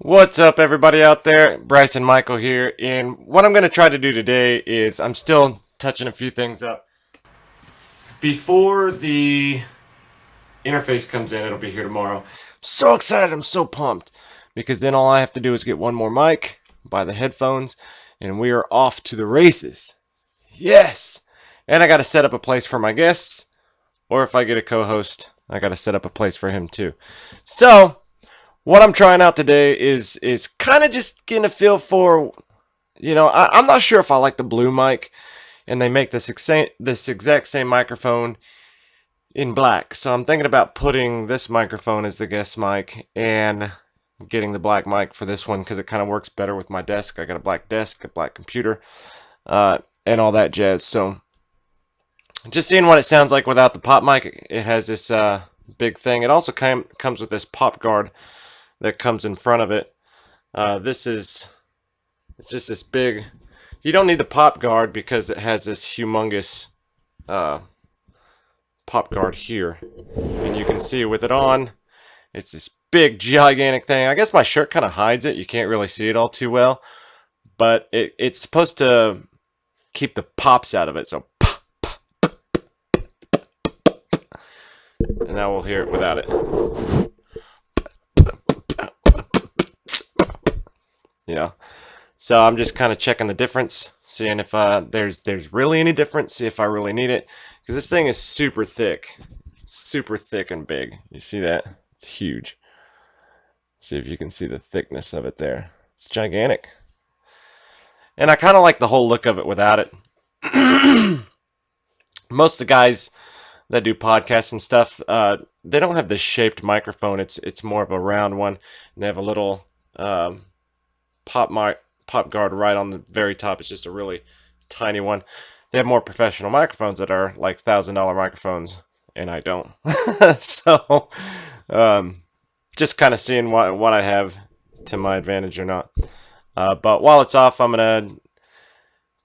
What's up, everybody out there? Bryce and Michael here, and what I'm going to try to do today is I'm still touching a few things up. Before the interface comes in, it'll be here tomorrow. I'm so excited, I'm so pumped, because then all I have to do is get one more mic, buy the headphones, and we are off to the races. Yes! And I got to set up a place for my guests, or if I get a co-host, I got to set up a place for him too. So what I'm trying out today is kind of just getting a feel for, I'm not sure if I like the blue mic, and they make this exact same microphone in black. So I'm thinking about putting this microphone as the guest mic and getting the black mic for this one because it kind of works better with my desk. I got a black desk, a black computer, and all that jazz. So just seeing what it sounds like without the pop mic. It has this big thing. It also comes with this pop guard that comes in front of it. It's just this big. You don't need the pop guard because it has this humongous pop guard here, and you can see with it on, it's this big gigantic thing. I guess my shirt kind of hides it. You can't really see it all too well, but it's supposed to keep the pops out of it. So pop, pop, pop, and now we'll hear it without it. So I'm just kind of checking the difference, seeing if there's really any difference, see if I really need it, because this thing is super thick and big. You see that? It's huge. See if you can see the thickness of it there. It's gigantic, and I kind of like the whole look of it without it. Most of the guys that do podcasts and stuff, they don't have this shaped microphone. It's more of a round one, and they have a little pop guard right on the very top. It's just a really tiny one. They have more professional microphones that are like $1,000 microphones, and I don't. So just kind of seeing what I have to my advantage or not. But while it's off, I'm gonna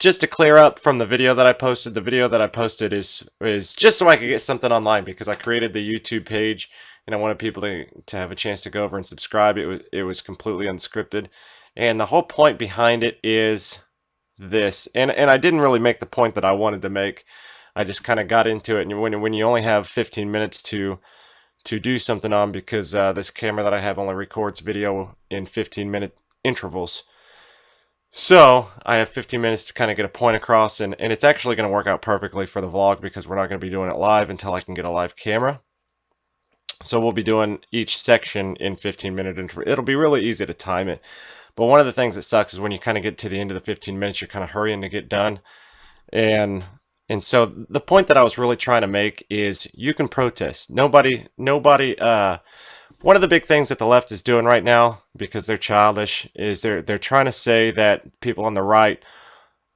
just to clear up from the video that I posted. The video that I posted is just so I could get something online, because I created the YouTube page and I wanted people to have a chance to go over and subscribe. It was completely unscripted. And the whole point behind it is this, and I didn't really make the point that I wanted to make. I just kind of got into it, and when you only have 15 minutes to do something on, because this camera that I have only records video in 15-minute intervals. So I have 15 minutes to kind of get a point across, and it's actually going to work out perfectly for the vlog, because we're not going to be doing it live until I can get a live camera. So we'll be doing each section in 15-minute intervals. It'll be really easy to time it. But one of the things that sucks is when you kind of get to the end of the 15 minutes, you're kind of hurrying to get done. And so the point that I was really trying to make is you can protest. Nobody, one of the big things that the left is doing right now, because they're childish, is they're trying to say that people on the right,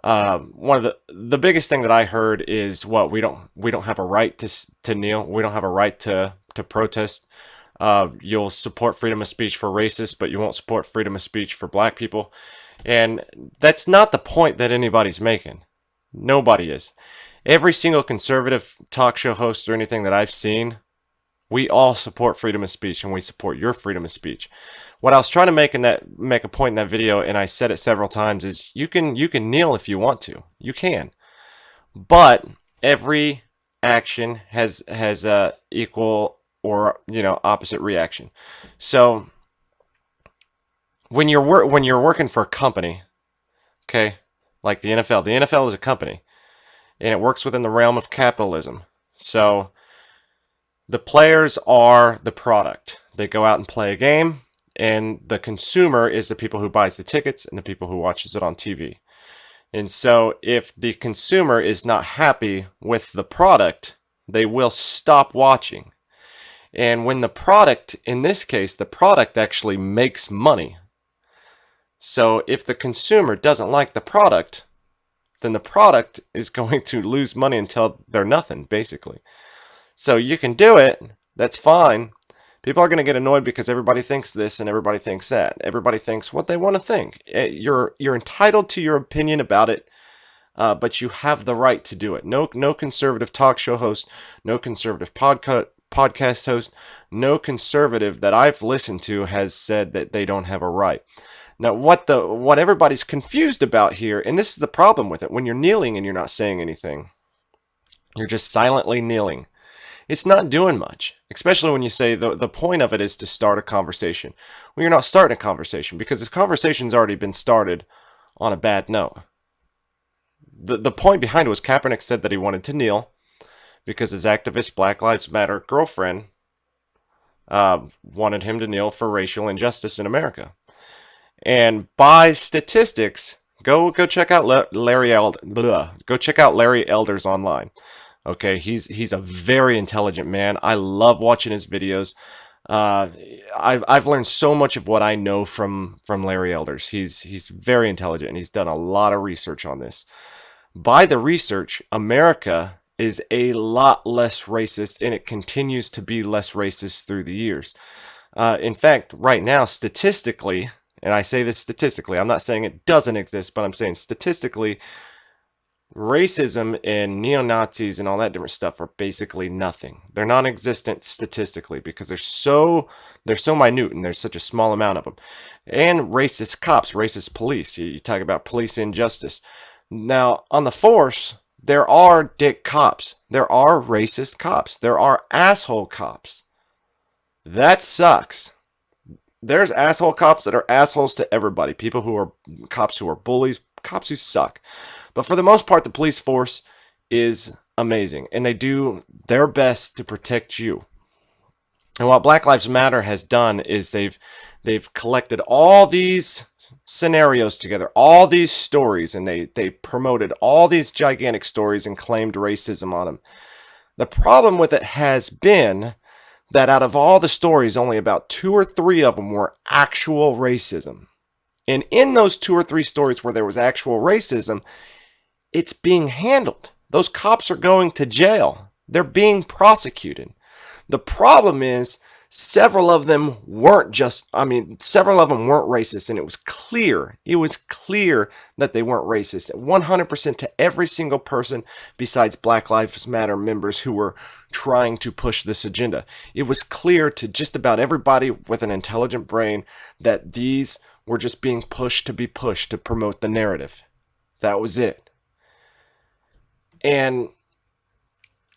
one of the biggest thing that I heard is we don't have a right to kneel. We don't have a right to protest. You'll support freedom of speech for racists, but you won't support freedom of speech for black people. And that's not the point that anybody's making. Nobody is. Every single conservative talk show host or anything that I've seen, we all support freedom of speech, and we support your freedom of speech. What I was trying to make a point in that video, and I said it several times, is you can kneel if you want to. You can. But every action has equal or opposite reaction. So when you're working for a company, okay, like the NFL is a company, and it works within the realm of capitalism. So the players are the product. They go out and play a game, and the consumer is the people who buys the tickets and the people who watches it on TV. And so if the consumer is not happy with the product, they will stop watching. And when the product, in this case, the product actually makes money. So if the consumer doesn't like the product, then the product is going to lose money until they're nothing, basically. So you can do it, that's fine. People are going to get annoyed because everybody thinks this and everybody thinks that. Everybody thinks what they want to think. You're entitled to your opinion about it, but you have the right to do it. No conservative talk show host, no conservative podcast podcast host, no conservative that I've listened to has said that they don't have a right. Now, what everybody's confused about here, and this is the problem with it, when you're kneeling and you're not saying anything, you're just silently kneeling. It's not doing much, especially when you say the point of it is to start a conversation. Well, you're not starting a conversation because this conversation's already been started on a bad note. The point behind it was Kaepernick said that he wanted to kneel because his activist Black Lives Matter girlfriend wanted him to kneel for racial injustice in America. And by statistics, go check out go check out Larry Elders online. Okay, he's a very intelligent man. I love watching his videos. I've learned so much of what I know from Larry Elders. He's very intelligent and he's done a lot of research on this. By the research, America is a lot less racist, and it continues to be less racist through the years. In fact, right now, statistically, and I say this statistically, I'm not saying it doesn't exist, but I'm saying statistically, racism and neo-Nazis and all that different stuff are basically nothing. They're non-existent statistically because they're so minute and there's such a small amount of them. And racist cops, racist police. You talk about police injustice. Now, on the force, there are dick cops. There are racist cops. There are asshole cops. That sucks. There's asshole cops that are assholes to everybody. People who are cops who are bullies, cops who suck. But for the most part, the police force is amazing, and they do their best to protect you. And what Black Lives Matter has done is they've collected all these scenarios together, all these stories, and they promoted all these gigantic stories and claimed racism on them. The problem with it has been that out of all the stories, only about 2 or 3 of them were actual racism. And in those 2 or 3 stories where there was actual racism, it's being handled. Those cops are going to jail. They're being prosecuted. The problem is several of them weren't racist, and it was clear. It was clear that they weren't racist. 100% to every single person besides Black Lives Matter members who were trying to push this agenda. It was clear to just about everybody with an intelligent brain that these were just being pushed to promote the narrative. That was it. And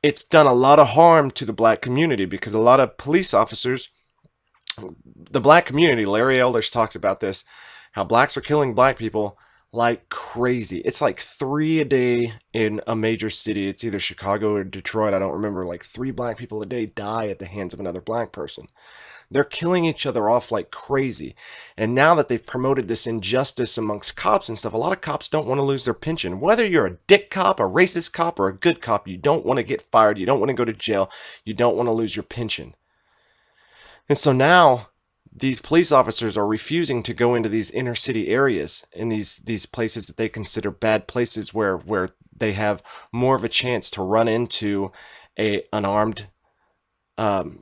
it's done a lot of harm to the black community because a lot of police officers, the black community, Larry Elders talks about this, how blacks are killing black people like crazy. It's like 3 a day in a major city. It's either Chicago or Detroit. I don't remember. Like 3 black people a day die at the hands of another black person. They're killing each other off like crazy. And now that they've promoted this injustice amongst cops and stuff, a lot of cops don't want to lose their pension. Whether you're a dick cop, a racist cop, or a good cop, you don't want to get fired. You don't want to go to jail. You don't want to lose your pension. And so now these police officers are refusing to go into these inner city areas, in these places that they consider bad places where they have more of a chance to run into an armed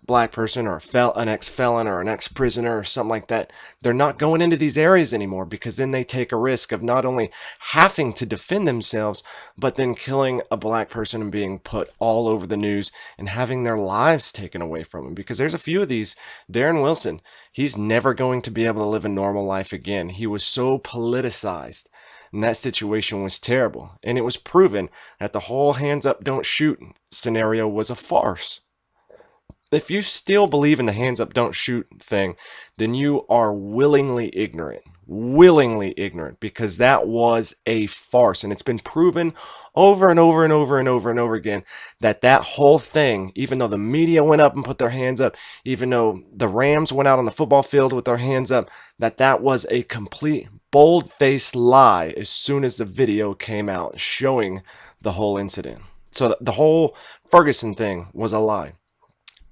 black person or an ex-felon or an ex-prisoner or something like that. They're not going into these areas anymore because then they take a risk of not only having to defend themselves, but then killing a black person and being put all over the news and having their lives taken away from them. Because there's a few of these. Darren Wilson, he's never going to be able to live a normal life again. He was so politicized. And that situation was terrible. And it was proven that the whole hands up, don't shoot scenario was a farce. If you still believe in the hands up, don't shoot thing, then you are willingly ignorant, because that was a farce. And it's been proven over and over and over and over and over again that whole thing, even though the media went up and put their hands up, even though the Rams went out on the football field with their hands up, that was a complete bold-faced lie as soon as the video came out showing the whole incident. So the whole Ferguson thing was a lie.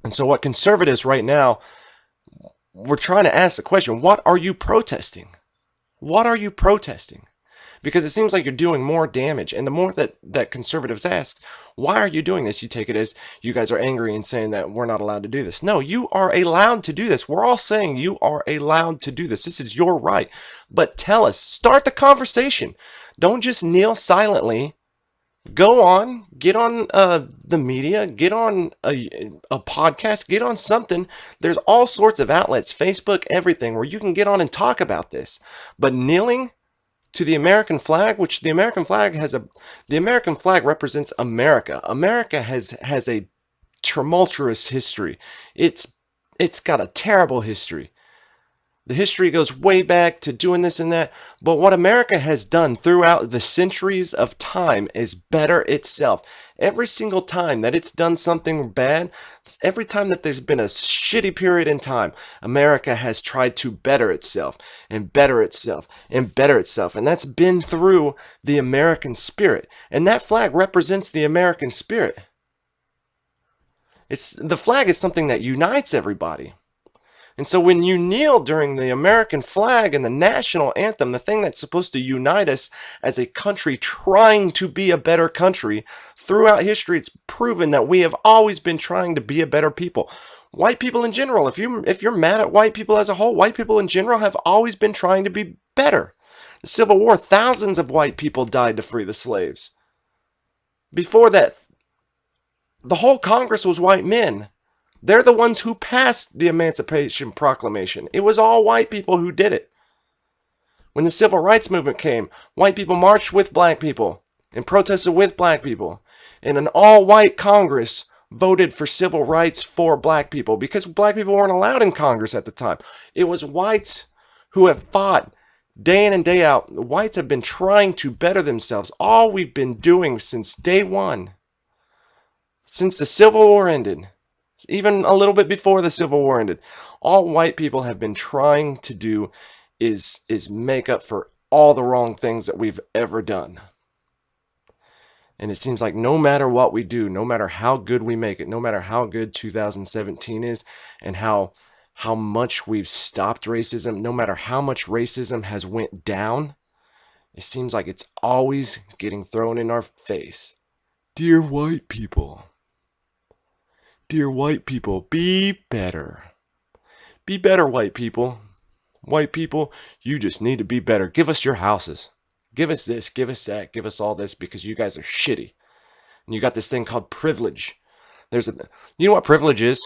And so what conservatives right now, we're trying to ask the question, what are you protesting? What are you protesting? Because it seems like you're doing more damage. And the more that conservatives ask, why are you doing this? You take it as you guys are angry and saying that we're not allowed to do this. No, you are allowed to do this. We're all saying you are allowed to do this. This is your right. But tell us, start the conversation. Don't just kneel silently Get on the media, get on a podcast, get on something. There's all sorts of outlets, Facebook, everything, where you can get on and talk about this. But kneeling to the American flag, which the American flag represents America. America has a tumultuous history. It's got a terrible history. The history goes way back to doing this and that. But what America has done throughout the centuries of time is better itself. Every single time that it's done something bad, every time that there's been a shitty period in time, America has tried to better itself and better itself and better itself. And that's been through the American spirit. And that flag represents the American spirit. The flag is something that unites everybody. And so when you kneel during the American flag and the national anthem, the thing that's supposed to unite us as a country trying to be a better country, throughout history it's proven that we have always been trying to be a better people. White people in general, if you're mad at white people as a whole, white people in general have always been trying to be better. The Civil War, thousands of white people died to free the slaves. Before that, the whole Congress was white men. They're the ones who passed the Emancipation Proclamation. It was all white people who did it. When the Civil Rights Movement came, white people marched with black people and protested with black people. And an all-white Congress voted for civil rights for black people because black people weren't allowed in Congress at the time. It was whites who have fought day in and day out. The whites have been trying to better themselves. All we've been doing since day one, since the Civil War ended, even a little bit before the Civil War ended, all white people have been trying to do is make up for all the wrong things that we've ever done. And it seems like no matter what we do, no matter how good we make it, no matter how good 2017 is, and how much we've stopped racism, no matter how much racism has went down, it seems like it's always getting thrown in our face. Dear white people. Dear white people, be better. Be better, white people. White people, you just need to be better. Give us your houses. Give us this, give us that, give us all this because you guys are shitty. And you got this thing called privilege. You know what privilege is?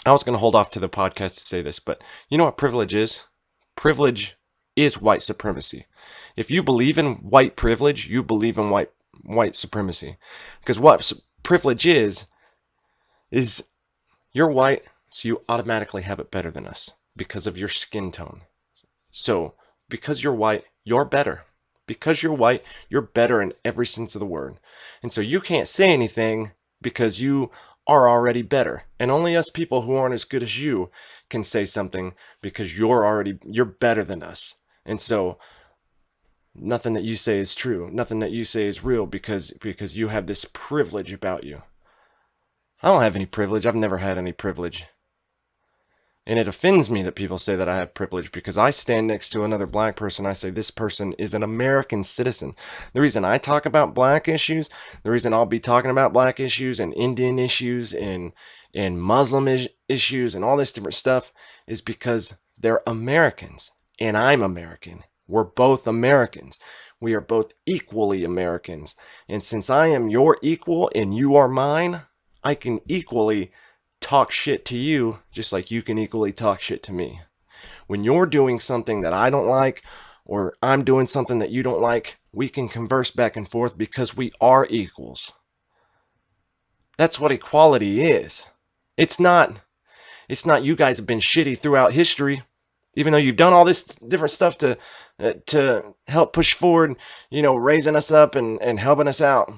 I was going to hold off to the podcast to say this, but you know what privilege is? Privilege is white supremacy. If you believe in white privilege, you believe in white supremacy. Because what privilege is you're white, so you automatically have it better than us because of your skin tone. So because you're white, you're better. Because you're white, you're better in every sense of the word. And so you can't say anything because you are already better. And only us people who aren't as good as you can say something because you're better than us. And so nothing that you say is true. Nothing that you say is real because you have this privilege about you. I don't have any privilege. I've never had any privilege. And it offends me that people say that I have privilege because I stand next to another black person. I say this person is an American citizen. The reason I talk about black issues, the reason I'll be talking about black issues and Indian issues and Muslim issues and all this different stuff is because they're Americans and I'm American. We're both Americans. We are both equally Americans. And since I am your equal and you are mine, I can equally talk shit to you just like you can equally talk shit to me. When you're doing something that I don't like or I'm doing something that you don't like, we can converse back and forth because we are equals. That's what equality is. It's not you guys have been shitty throughout history, even though you've done all this different stuff to help push forward, raising us up and helping us out.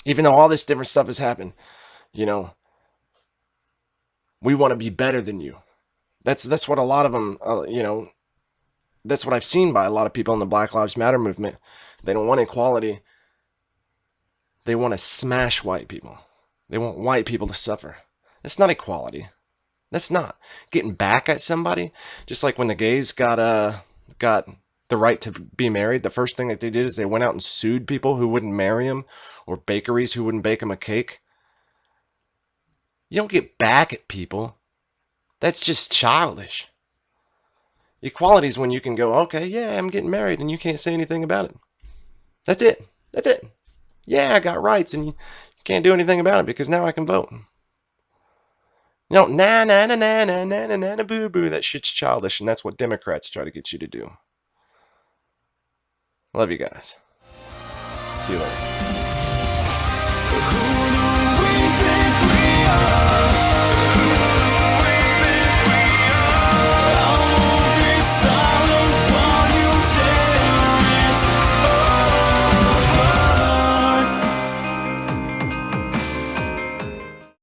Even though all this different stuff has happened, we want to be better than you. That's what a lot of them, that's what I've seen by a lot of people in the Black Lives Matter movement. They don't want equality. They want to smash white people. They want white people to suffer. That's not equality. That's not getting back at somebody. Just like when the gays got the right to be married, the first thing that they did is they went out and sued people who wouldn't marry them or bakeries who wouldn't bake them a cake. You don't get back at people. That's just childish. Equality is when you can go, okay, yeah, I'm getting married and you can't say anything about it. That's it. That's it. Yeah, I got rights, and you can't do anything about it because now I can vote. Nah, nah, nah, nah, nah, nah, nah, nah, nah, boo, boo. That shit's childish, and that's what Democrats try to get you to do. Love you guys. See you later.